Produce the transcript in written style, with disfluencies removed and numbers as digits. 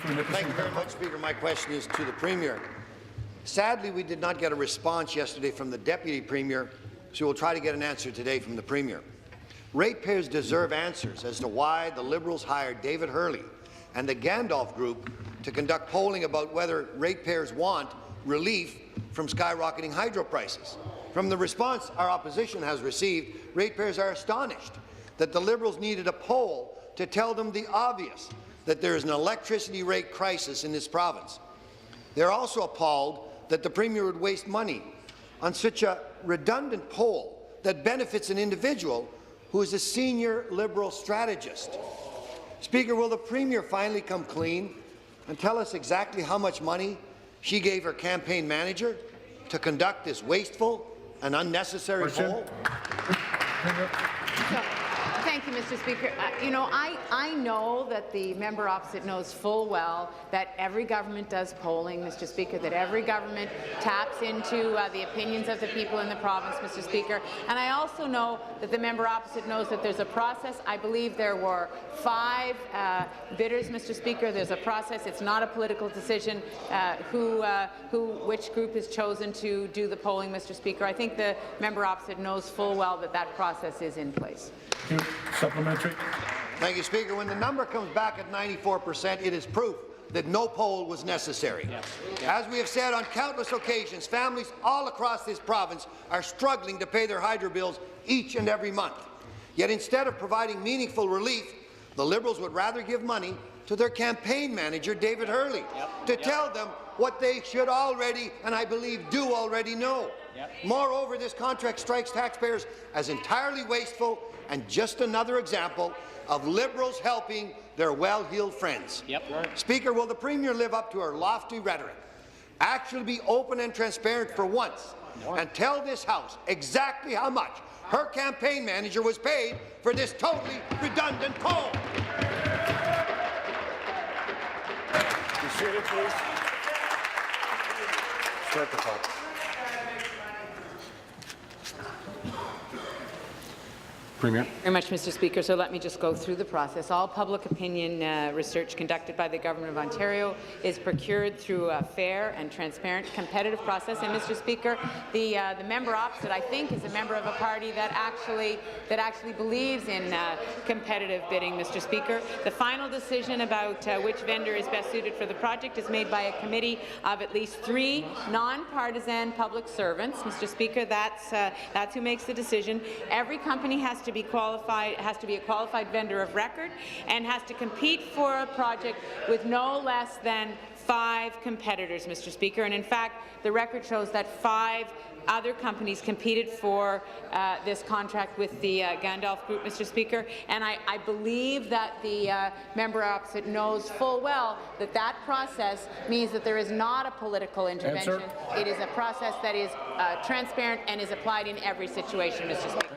Thank you very much, Speaker. My question is to the Premier. Sadly, we did not get a response yesterday from the Deputy Premier, so we'll try to get an answer today from the Premier. Ratepayers deserve answers as to why the Liberals hired David Hurley and the Gandalf Group to conduct polling about whether ratepayers want relief from skyrocketing hydro prices. From the response our opposition has received, ratepayers are astonished that the Liberals needed a poll to tell them the obvious, that there is an electricity rate crisis in this province. They're also appalled that the Premier would waste money on such a redundant poll that benefits an individual who is a senior Liberal strategist. Speaker, will the Premier finally come clean and tell us exactly how much money she gave her campaign manager to conduct this wasteful and unnecessary poll? Thank you, Mr. Speaker. I know that the member opposite knows full well that every government does polling, Mr. Speaker, that every government taps into the opinions of the people in the province, Mr. Speaker. And I also know that the member opposite knows that there's a process. I believe there were 5 bidders, Mr. Speaker. There's a process. It's not a political decision which group is chosen to do the polling, Mr. Speaker. I think the member opposite knows full well that that process is in place. Supplementary. Thank you, Speaker. When the number comes back at 94%, it is proof that no poll was necessary. Yes. As we have said on countless occasions, families all across this province are struggling to pay their hydro bills each and every month. Yet instead of providing meaningful relief, the Liberals would rather give money to their campaign manager, David Hurley, to tell them what they should already, and I believe do already know. Moreover, this contract strikes taxpayers as entirely wasteful and just another example of Liberals helping their well-heeled friends. Speaker, will the Premier live up to her lofty rhetoric, actually be open and transparent for once, and tell this House exactly how much her campaign manager was paid for this totally redundant poll? Be seated, please. Start the clock. Premier. Very much, Mr. Speaker. So let me just go through the process. All public opinion research conducted by the Government of Ontario is procured through a fair and transparent, competitive process. And, Mr. Speaker, the member opposite, I think, is a member of a party that actually believes in competitive bidding, Mr. Speaker. The final decision about which vendor is best suited for the project is made by a committee of at least 3 non-partisan public servants, Mr. Speaker. That's who makes the decision. Every company has to be qualified, has to be a qualified vendor of record, and has to compete for a project with no less than 5 competitors, Mr. Speaker. And in fact, the record shows that 5 other companies competed for this contract with the Gandalf Group, Mr. Speaker, and I believe that the member opposite knows full well that that process means that there is not a political intervention. It is a process that is transparent and is applied in every situation, Mr. Speaker.